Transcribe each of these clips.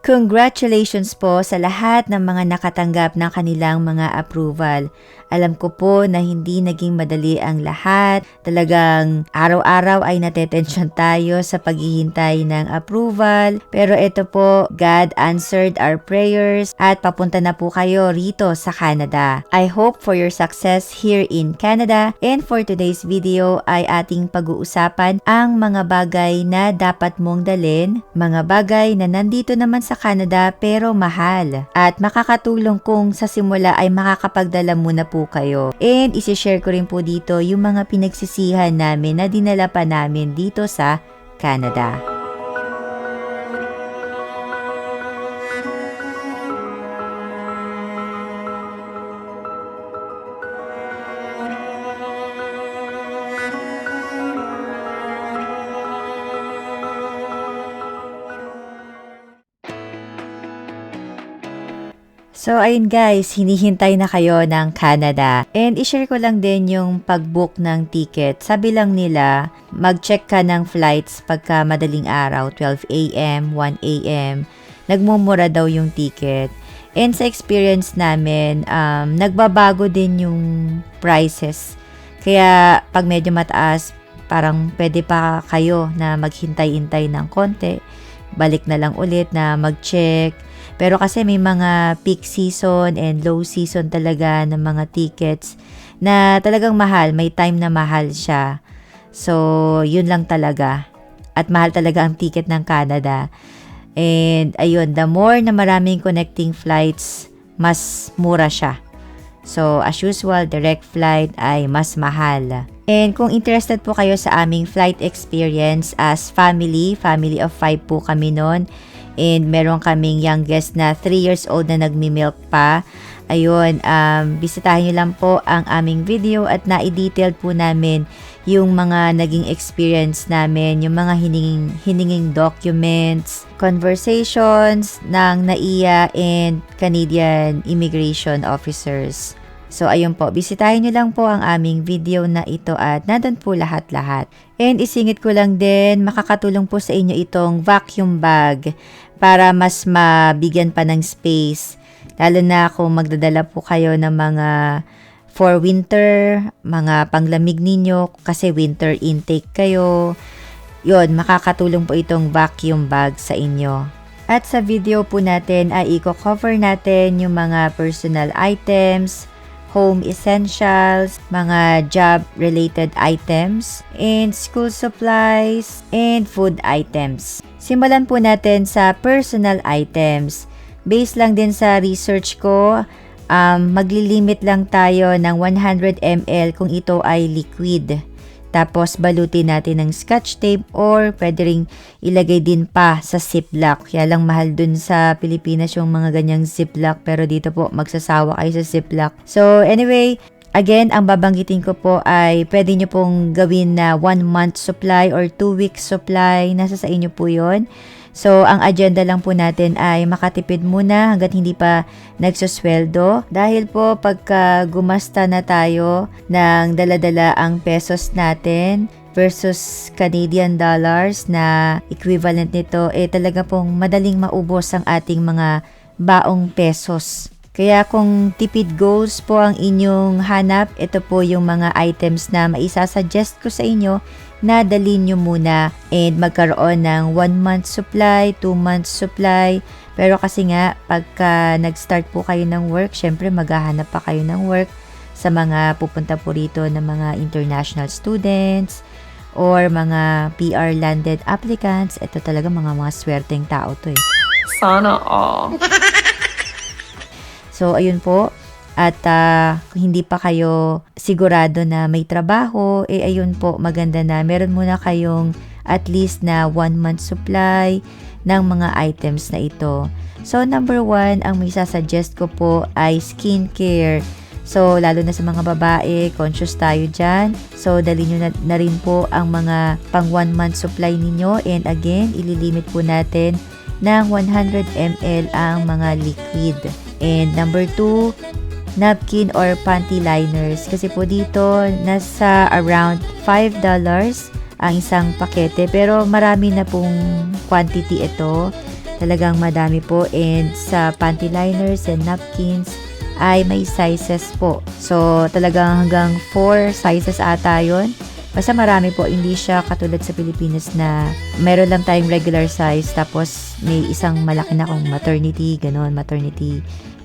Congratulations po sa lahat ng mga nakatanggap ng kanilang mga approval. Alam ko po na hindi naging madali ang lahat. Talagang araw-araw ay natetensyon tayo sa paghihintay ng approval. Pero ito po, God answered our prayers at papunta na po kayo rito sa Canada. I hope for your success here in Canada. And for today's video ay ating pag-uusapan ang mga bagay na dapat mong dalhin. Mga bagay na nandito naman sa Canada pero mahal. At makakatulong kung sa simula ay makakapagdala muna po kayo. And isi-share ko rin po dito yung mga pinagsisihan namin na dinala pa namin dito sa Canada. So, ayun guys, hinihintay na kayo ng Canada. And ishare ko lang din yung pag-book ng ticket. Sabi lang nila, mag-check ka ng flights pagka madaling araw, 12 a.m., 1 a.m. Nagmumura daw yung ticket. And sa experience namin, nagbabago din yung prices. Kaya pag medyo mataas, parang pwede pa kayo na maghintay-hintay ng konti. Balik na lang ulit na mag-check. Pero kasi may mga peak season and low season talaga ng mga tickets na talagang mahal. May time na mahal siya. So, yun lang talaga. At mahal talaga ang ticket ng Canada. And ayun, the more na maraming connecting flights, mas mura siya. So, as usual, direct flight ay mas mahal. And kung interested po kayo sa aming flight experience as family of 5 po kami noon. And meron kaming youngest na 3 years old na nagmi-milk pa. Ayun, bisitahin nyo lang po ang aming video at na-detail po namin yung mga naging experience namin, yung mga hininging documents, conversations ng NAIA and Canadian immigration officers. So, ayun po, bisitahin nyo lang po ang aming video na ito at nandun po lahat-lahat. And isingit ko lang din, makakatulong po sa inyo itong vacuum bag para mas mabigyan pa ng space. Lalo na kung magdadala po kayo ng mga for winter, mga panglamig ninyo kasi winter intake kayo. Yun, makakatulong po itong vacuum bag sa inyo. At sa video po natin ay i-cover natin yung mga personal items, home essentials, mga job-related items, and school supplies, and food items. Simulan po natin sa personal items. Based lang din sa research ko, maglilimit lang tayo ng 100 ml kung ito ay liquid. Tapos balutin natin ng scotch tape or pwede ring ilagay din pa sa ziplock. Kaya lang mahal dun sa Pilipinas yung mga ganyang ziplock pero dito po magsasawa kayo sa ziplock. So anyway, again, ang babanggitin ko po ay pwede nyo pong gawin na 1 month supply or 2 weeks supply. Nasa sa inyo po yun. So, ang agenda lang po natin ay makatipid muna hanggat hindi pa nagsusweldo. Dahil po pagka gumasta na tayo ng dala-dala ang pesos natin versus Canadian dollars na equivalent nito, talaga pong madaling maubos ang ating mga baong pesos. Kaya kung tipid goals po ang inyong hanap, ito po yung mga items na maisasuggest ko sa inyo na dalhin nyo muna and magkaroon ng 1 month supply, 2 months supply. Pero kasi nga, pagka nag-start po kayo ng work, syempre maghahanap pa kayo ng work sa mga pupunta po rito ng mga international students or mga PR landed applicants. Ito talaga mga swerteng tao to eh. Sana all. So, ayun po. At kung hindi pa kayo sigurado na may trabaho, ayun po, maganda na meron muna kayong at least na 1 month supply ng mga items na ito. So, number 1, ang may sasuggest ko po ay skincare. So, lalo na sa mga babae, conscious tayo dyan. So, dali nyo na rin po ang mga pang 1 month supply ninyo. And again, ililimit po natin ng 100 ml ang mga liquid. And number 2, napkin or panty liners. Kasi po dito, nasa around $5 ang isang pakete. Pero marami na pong quantity ito. Talagang madami po, and sa panty liners and napkins ay may sizes po. So talagang hanggang 4 sizes ata yun. Basta marami po, hindi siya katulad sa Pilipinas na meron lang tayong regular size tapos may isang malaki na kung maternity, ganon, maternity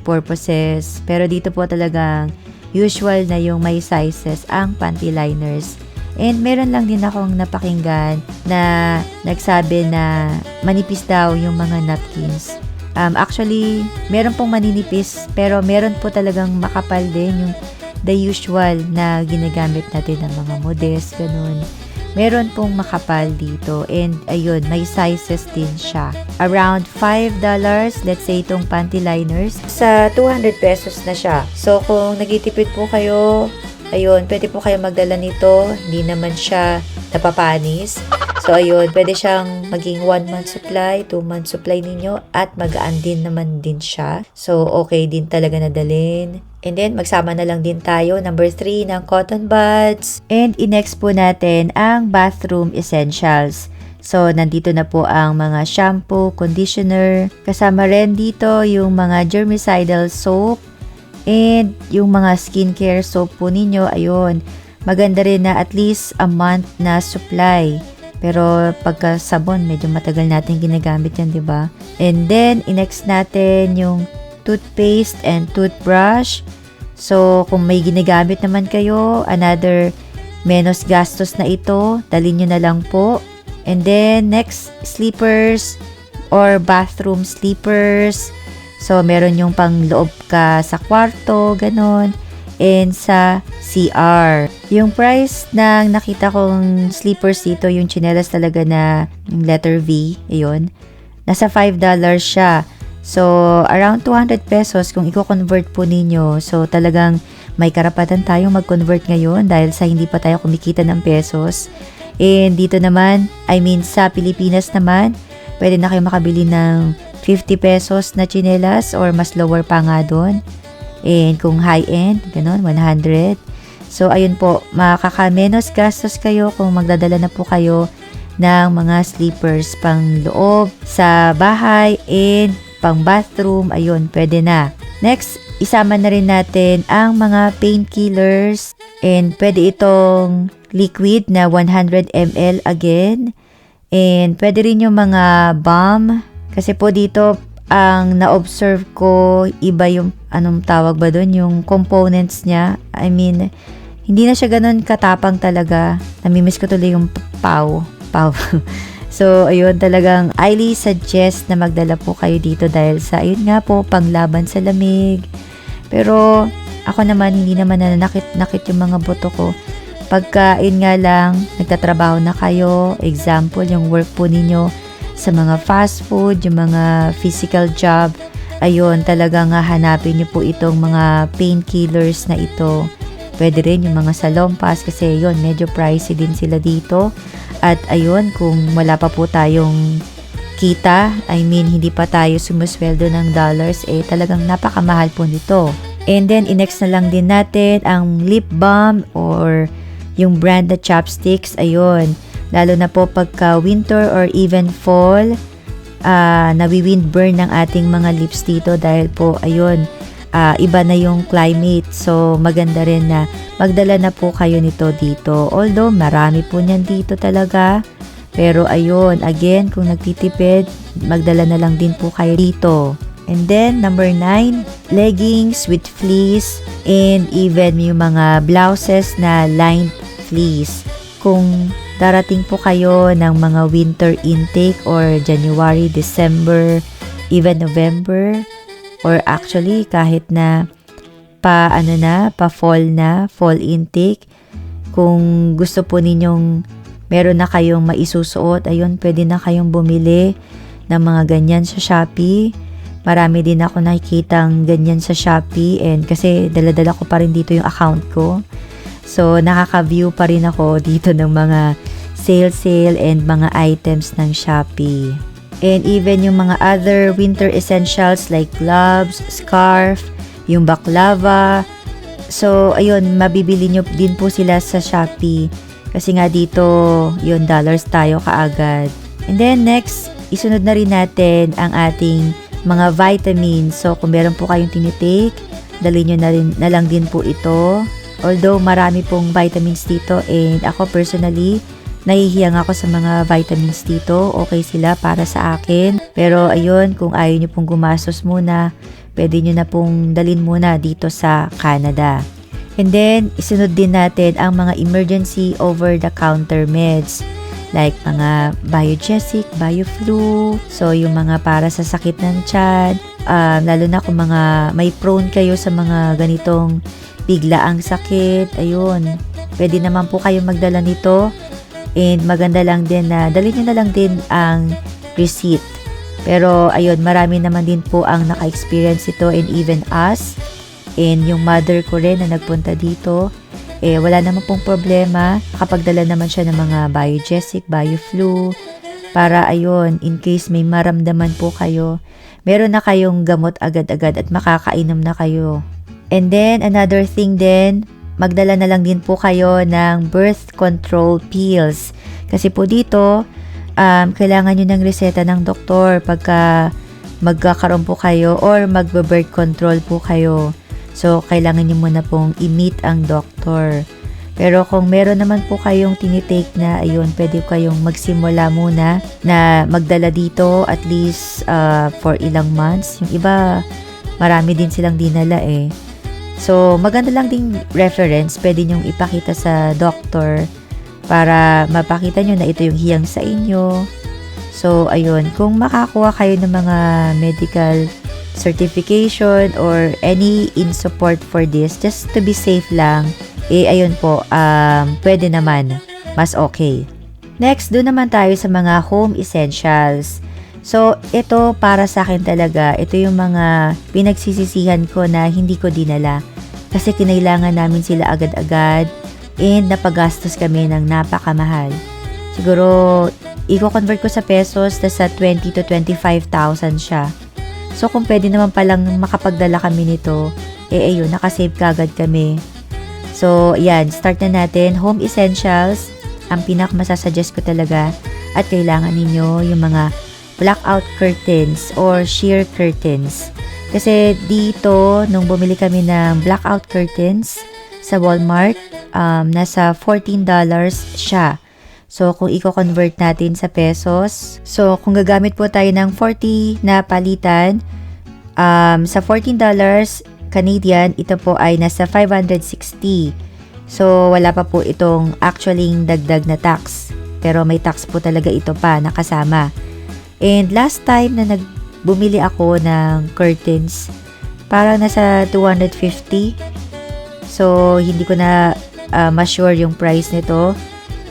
purposes. Pero dito po talagang usual na yung may sizes ang panty liners. And meron lang din akong napakinggan na nagsabi na manipis daw yung mga napkins. Actually, meron pong maninipis pero meron po talagang makapal din yung the usual na ginagamit natin ng mga modest, ganun. Meron pong makapal dito and ayun, may sizes din siya. Around $5, let's say itong panty liners, sa 200 pesos na siya. So kung nagtitipid po kayo, ayun, pwede po kayo magdala nito. Hindi naman siya napapanis. So, ayun, pwede siyang maging 1 month supply, 2 month supply ninyo, at magaan din naman din siya. So, okay din talaga na dalhin. And then, magsama na lang din tayo, number 3, ng cotton buds. And, next po natin ang bathroom essentials. So, nandito na po ang mga shampoo, conditioner. Kasama rin dito yung mga germicidal soap. And yung mga skincare soap po ninyo, ayun, maganda rin na at least a month na supply. Pero pagka sabon, medyo matagal natin ginagamit yan, di ba? And then, next natin yung toothpaste and toothbrush. So, kung may ginagamit naman kayo, another menos gastos na ito, dalhin nyo na lang po. And then, next, sleepers or bathroom sleepers. So, meron yung pangloob ka sa kwarto, ganon. And sa CR. Yung price ng nakita kong sleepers dito, yung chinelas talaga na yung letter V, ayun. Nasa $5 siya. So, around 200 pesos kung i-convert po ninyo. So, talagang may karapatan tayong mag-convert ngayon dahil sa hindi pa tayo kumikita ng pesos. And dito naman, sa Pilipinas naman, pwede na kayo makabili ng 50 pesos na chinelas or mas lower pa nga doon. And kung high-end, ganun, 100. So, ayun po, makaka-menos gastos kayo kung magdadala na po kayo ng mga sleepers pang loob sa bahay and pang bathroom. Ayun, pwede na. Next, isama na rin natin ang mga painkillers and pwede itong liquid na 100 ml again. And pwede rin yung mga balm kasi po dito ang na-observe ko, iba yung, anong tawag ba doon, yung components niya. Hindi na siya ganun katapang talaga. Namimiss ko tuloy yung pau. So, ayun, talagang highly suggest na magdala po kayo dito dahil sa, ayun nga po, panglaban sa lamig. Pero, ako naman, hindi naman nanakit yung mga buto ko. Pagka, ayun nga lang, nagtatrabaho na kayo, example, yung work po ninyo, sa mga fast food, yung mga physical job, ayun, talagang hanapin nyo po itong mga painkillers na ito. Pwede rin yung mga salompas kasi yun, medyo pricey din sila dito. At ayun, kung wala pa po tayong kita, hindi pa tayo sumusweldo ng dollars, talagang napakamahal po nito. And then, next na lang din natin ang lip balm or yung brand na chopsticks, ayun. Lalo na po pagka winter or even fall, nawi-wind burn ng ating mga lips dito dahil po, ayun, iba na yung climate. So, maganda rin na magdala na po kayo nito dito. Although, marami po niyan dito talaga. Pero, ayun, again, kung nagtitipid, magdala na lang din po kayo dito. And then, number 9, leggings with fleece and even yung mga blouses na lined fleece. Kung darating po kayo ng mga winter intake or January, December, even November, or actually kahit na fall intake, kung gusto po ninyong meron na kayong maisusuot, ayun, pwede na kayong bumili ng mga ganyan sa Shopee. Marami din ako nakikitang ganyan sa Shopee and kasi dala-dala ko pa rin dito yung account ko. So, nakaka-view pa rin ako dito ng mga sale and mga items ng Shopee. And even yung mga other winter essentials like gloves, scarf, yung baklava. So, ayun, mabibili nyo din po sila sa Shopee. Kasi nga dito, yun, dollars tayo kaagad. And then next, isunod na rin natin ang ating mga vitamins. So, kung meron po kayong tinitake, dalhin nyo na lang din po ito. Although, marami pong vitamins dito and ako personally, nahihiyang ako sa mga vitamins dito. Okay sila para sa akin. Pero ayun, kung ayaw nyo pong gumastos muna, pwede nyo na pong dalhin muna dito sa Canada. And then, isunod din natin ang mga emergency over-the-counter meds. Like mga Biogesic, Bioflu. So, yung mga para sa sakit ng tiyan. Lalo na kung mga may prone kayo sa mga ganitong biglaang sakit. Ayun. Pwede naman po kayong magdala nito. And maganda lang din na dalhin nyo na lang din ang receipt. Pero ayun, marami naman din po ang naka-experience ito and even us. And yung mother ko rin na nagpunta dito, wala naman pong problema. Nakapagdala naman siya ng mga Biogesic, Bioflu. Para ayun, in case may maramdaman po kayo, meron na kayong gamot agad-agad at makakainom na kayo. And then, another thing din, magdala na lang din po kayo ng birth control pills. Kasi po dito, kailangan nyo ng reseta ng doktor pagka magkakaroon po kayo or magbe-birth control po kayo. So, kailangan nyo muna pong i-meet ang doktor. Pero kung meron naman po kayong tinitake na, ayun, pwede kayong magsimula muna na magdala dito at least for ilang months. Yung iba, marami din silang dinala eh. So, maganda lang ding reference, pwede nyong ipakita sa doctor para mapakita nyo na ito yung hiyang sa inyo. So, ayun, kung makakuha kayo ng mga medical certification or any in support for this, just to be safe lang, ayun po, pwede naman, mas okay. Next, doon naman tayo sa mga home essentials. So, ito para sa akin talaga, ito yung mga pinagsisisihan ko na hindi ko dinala. Kasi kinailangan namin sila agad-agad and napagastos kami ng napakamahal. Siguro, i-convert ko sa pesos, nasa 20 to 25,000 siya. So, kung pwede naman palang makapagdala kami nito, ayun, nakasave kagad kami. So, yan, start na natin. Home essentials, ang pinakamasasuggest ko talaga at kailangan ninyo yung mga blackout curtains or sheer curtains. Kasi dito, nung bumili kami ng blackout curtains sa Walmart, nasa $14 siya. So, kung i-convert natin sa pesos, so, kung gagamit po tayo ng 40 na palitan, sa $14 Canadian, ito po ay nasa 560. So, wala pa po itong actually dagdag na tax. Pero may tax po talaga ito pa nakasama. And last time na bumili ako ng curtains, parang nasa 250. So, hindi ko na ma-sure yung price nito.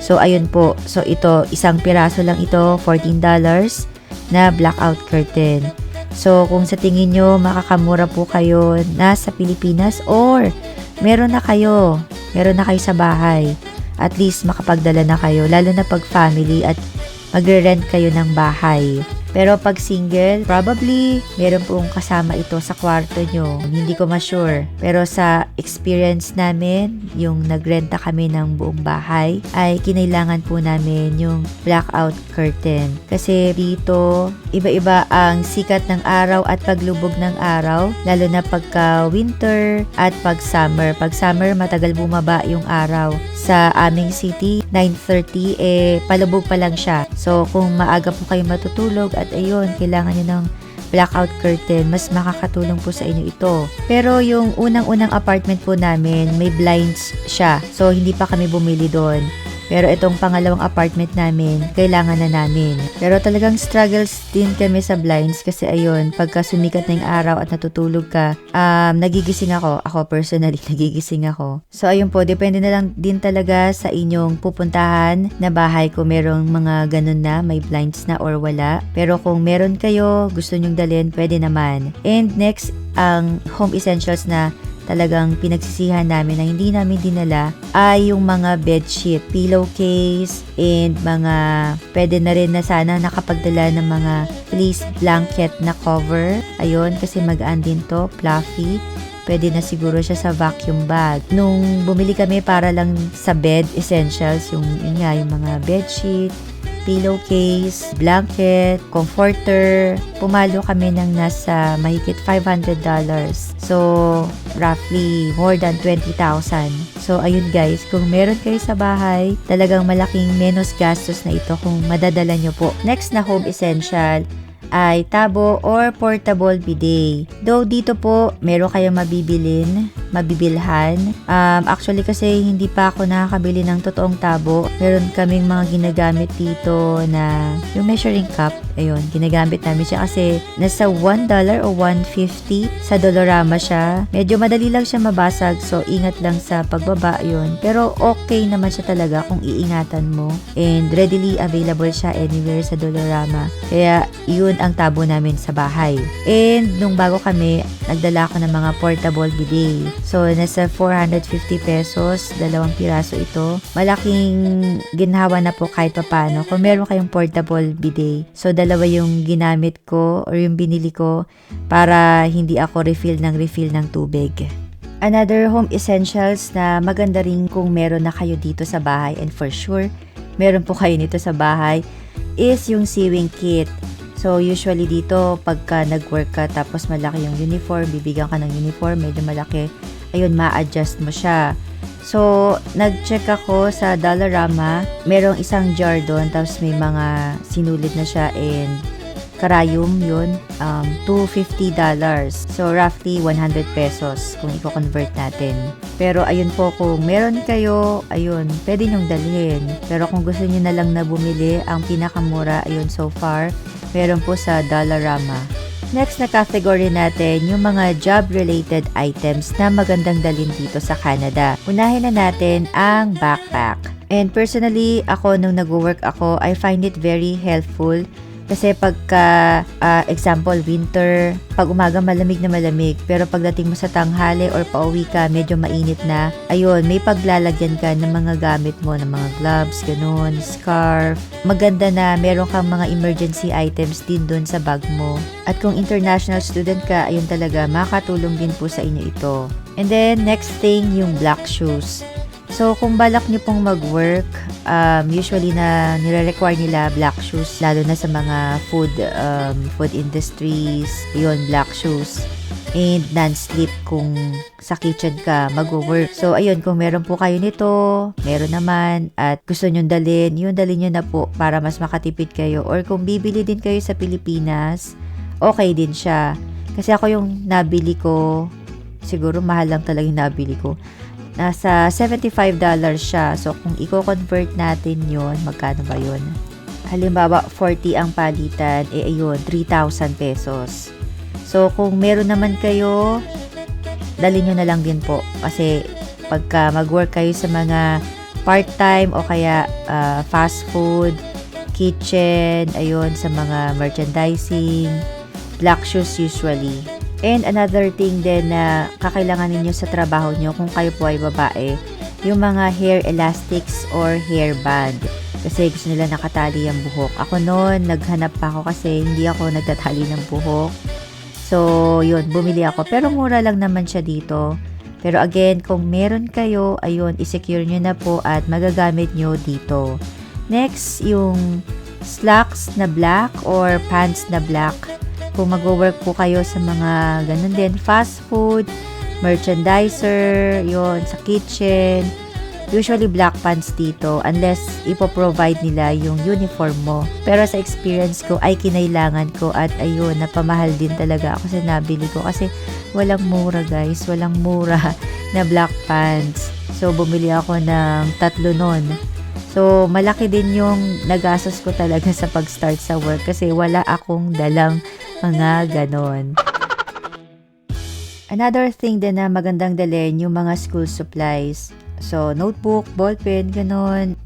So, ayun po. So, ito, isang piraso lang ito, $14 na blackout curtain. So, kung sa tingin nyo, makakamura po kayo nasa Pilipinas or meron na kayo sa bahay. At least, makapagdala na kayo, lalo na pag family at magre-rent kayo ng bahay. Pero pag single, probably meron pong kasama ito sa kwarto nyo. Hindi ko ma-sure. Pero sa experience namin, yung nagrenta kami ng buong bahay, ay kinailangan po namin yung blackout curtain. Kasi dito, iba-iba ang sikat ng araw at paglubog ng araw, lalo na pagka winter at pag summer. Pag summer, matagal bumaba yung araw. Sa aming city, 9:30, palubog pa lang siya. So, kung maaga po kayo matutulog at ayun, kailangan nyo ng blackout curtain, mas makakatulong po sa inyo ito. Pero yung unang-unang apartment po namin, may blinds siya. So, hindi pa kami bumili doon. Pero itong pangalawang apartment namin, kailangan na namin. Pero talagang struggles din kami sa blinds kasi ayun, pagka sumikat na yung araw at natutulog ka, nagigising ako. Ako personally, nagigising ako. So ayun po, depende na lang din talaga sa inyong pupuntahan na bahay kung merong mga ganun na, may blinds na or wala. Pero kung meron kayo, gusto nyong dalhin, pwede naman. And next, ang home essentials na talagang pinagsisihan namin na hindi namin dinala ay yung mga bedsheet, pillowcase, and mga pwede na rin na sana nakapagdala ng mga fleece blanket na cover. Ayun, kasi magaan din to, fluffy. Pwede na siguro siya sa vacuum bag. Nung bumili kami para lang sa bed essentials, yung mga bedsheet, pillowcase, blanket, comforter. Pumalo kami ng nasa mahigit $500. So, roughly more than 20,000. So, ayun guys, kung meron kayo sa bahay, talagang malaking menos gastos na ito kung madadala nyo po. Next na home essential ay tabo or portable bidet. Though dito po, meron kayong mabibilhan. Actually kasi hindi pa ako nakakabili ng totoong tabo. Meron kaming mga ginagamit dito na yung measuring cup. Ayun, ginagamit namin siya kasi nasa $1 o $1.50 sa Dollarama siya. Medyo madali lang siya mabasag, so ingat lang sa pagbaba yun. Pero okay naman siya talaga kung iingatan mo. And readily available siya anywhere sa Dollarama. Kaya yun ang tabo namin sa bahay. And nung bago kami, nagdala ako ng mga portable bidet. So nasa 450 pesos, 2 piraso ito. Malaking ginhawa na po kahit papano kung meron kayong portable bidet. So dalawa yung ginamit ko or yung binili ko para hindi ako refill ng tubig. Another home essentials na maganda rin kung meron na kayo dito sa bahay, and for sure meron po kayo nito sa bahay, is yung sewing kit. So usually dito pagka nag-work ka tapos malaki yung uniform, bibigyan ka ng uniform, medyo malaki, ayun, ma-adjust mo siya. So, nag-check ako sa Dollarama. Merong isang jar doon, tapos may mga sinulid na siya and karayom yun, $250. So, roughly 100 pesos kung i-convert natin. Pero, ayun po, kung meron kayo, ayun, pwede nyong dalhin. Pero kung gusto nyo na lang na bumili, ang pinakamura, ayun, so far, meron po sa Dollarama. Next na category natin, yung mga job-related items na magandang dalhin dito sa Canada. Unahin na natin ang backpack. And personally, ako nung nag-work ako, I find it very helpful. Kasi pagka, example, winter, pag umaga malamig na malamig, pero pagdating mo sa tanghali or pauwi ka, medyo mainit na, ayun, may paglalagyan ka ng mga gamit mo, ng mga gloves, ganun, scarf. Maganda na meron kang mga emergency items din dun sa bag mo. At kung international student ka, ayun talaga, makatulong din po sa inyo ito. And then, next thing, yung black shoes. So, kung balak nyo pong mag-work, usually na nire-require nila black shoes, lalo na sa mga food industries, yun, black shoes. And non-slip kung sa kitchen ka mag-work. So, ayun, kung meron po kayo nito, meron naman, at gusto nyo dalhin, yun, dalhin nyo na po para mas makatipid kayo. Or kung bibili din kayo sa Pilipinas, okay din siya. Kasi ako yung nabili ko, siguro mahal lang talaga yung nabili ko. Nasa $75 siya. So, kung i-convert natin yon, magkano ba yun? Halimbawa, 40 ang palitan, ayun, 3,000 pesos. So, kung meron naman kayo, dali nyo na lang din po. Kasi, pagka mag-work kayo sa mga part-time o kaya fast food, kitchen, ayun, sa mga merchandising, black shoes usually. And another thing din na kakailangan ninyo sa trabaho nyo kung kayo po ay babae, yung mga hair elastics or hair band. Kasi gusto nila nakatali ang buhok. Ako noon, naghanap pa ako kasi hindi ako nagtatali ng buhok. So, yun, bumili ako. Pero mura lang naman siya dito. Pero again, kung meron kayo, ayun, isecure nyo na po at magagamit nyo dito. Next, yung slacks na black or pants na black. Kung mag-work po kayo sa mga ganun din, fast food, merchandiser, yon, sa kitchen, usually black pants dito unless ipoprovide nila yung uniform mo. Pero sa experience ko ay kinailangan ko at ayun, napamahal din talaga ako sa nabili ko kasi walang mura guys, walang mura na black pants. So bumili ako ng 3 nun. So malaki din yung nagastos ko talaga sa pag-start sa work kasi wala akong dalang mga ganon. Another thing din na magandang dalhin yung mga school supplies. So, notebook, ballpen, ganon.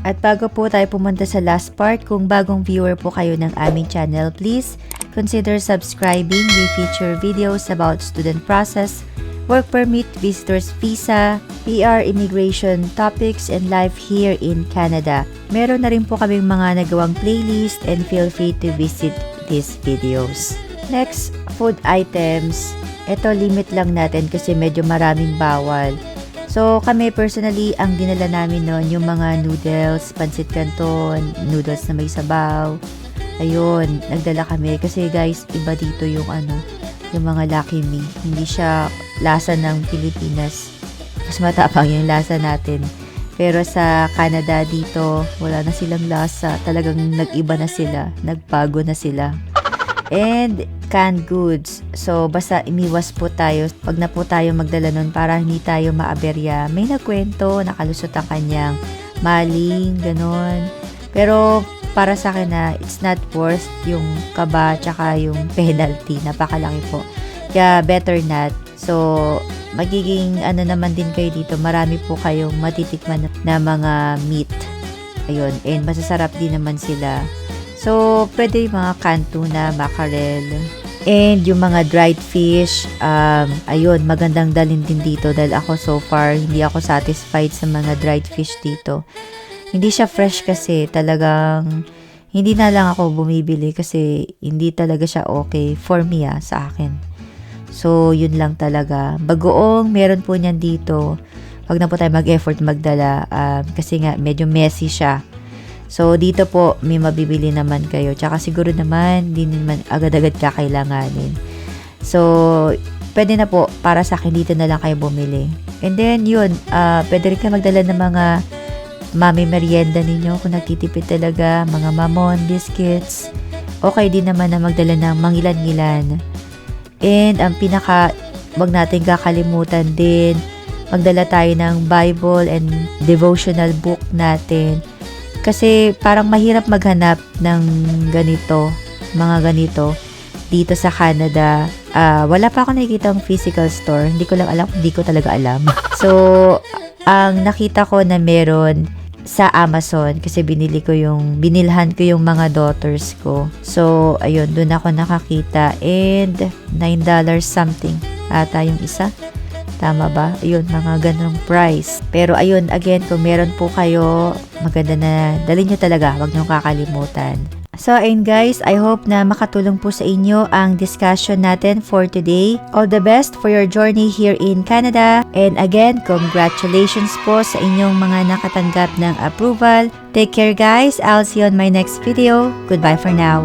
At bago po tayo pumunta sa last part, kung bagong viewer po kayo ng aming channel, please consider subscribing. We feature videos about student process, work permit, visitor's visa, PR, immigration topics, and life here in Canada. Meron na rin po kaming mga nagawang playlist and feel free to visit these videos. Next, food items. Ito limit lang natin kasi medyo maraming bawal. So, kami personally, ang dinala namin noon, yung mga noodles, pancit canton, noodles na may sabaw. Ayun, nagdala kami. Kasi guys, iba dito yung yung mga Lucky Me. Hindi siya lasa ng Pilipinas. Mas matapang yung lasa natin. Pero sa Canada dito, wala na silang lasa. Talagang nag-iba na sila. Nagbago na sila. And canned goods. So, basta imiwas po tayo. Wag na po tayo magdala nun para hindi tayo maaberya. May nagkwento, nakalusot ang kanyang maling, ganon. Pero, para sa akin na, it's not worth yung kaba tsaka yung penalty. Napakalaki po. Kaya, better not. So, magiging naman din kayo dito. Marami po kayong matitikman na mga meat. Ayun. And masasarap din naman sila. So, pwede yung mga canned tuna, mackerel, and yung mga dried fish, ayun, magandang dalhin din dito dahil ako so far, hindi ako satisfied sa mga dried fish dito. Hindi siya fresh kasi, talagang, hindi na lang ako bumibili kasi hindi talaga siya okay for me sa akin. So, yun lang talaga. Bagoong, meron po niyan dito. Wag na po tayo mag-effort magdala kasi nga, medyo messy siya. So, dito po, may mabibili naman kayo. Tsaka siguro naman, hindi naman agad-agad kakailanganin. So, pwede na po, para sa akin, dito na lang kayo bumili. And then, yun, pwede rin kayo magdala ng mga mami merienda ninyo kung nagtitipid talaga, mga mamon, biscuits. Okay din naman na magdala ng mangilan-ngilan. And, ang wag natin kakalimutan din, magdala tayo ng Bible and devotional book natin. Kasi parang mahirap maghanap ng mga ganito dito sa Canada. Wala pa ako nakikitang physical store. Hindi ko talaga alam. So, ang nakita ko na meron sa Amazon kasi binilhan ko yung mga daughters ko. So, ayun, doon ako nakakita and $9 something ata yung isa. Tama ba? Ayun, mga ganong price. Pero ayun, again, kung meron po kayo, maganda na dalhin nyo talaga. Huwag nyo kakalimutan. So, ayun guys, I hope na makatulong po sa inyo ang discussion natin for today. All the best for your journey here in Canada. And again, congratulations po sa inyong mga nakatanggap ng approval. Take care guys. I'll see you on my next video. Goodbye for now.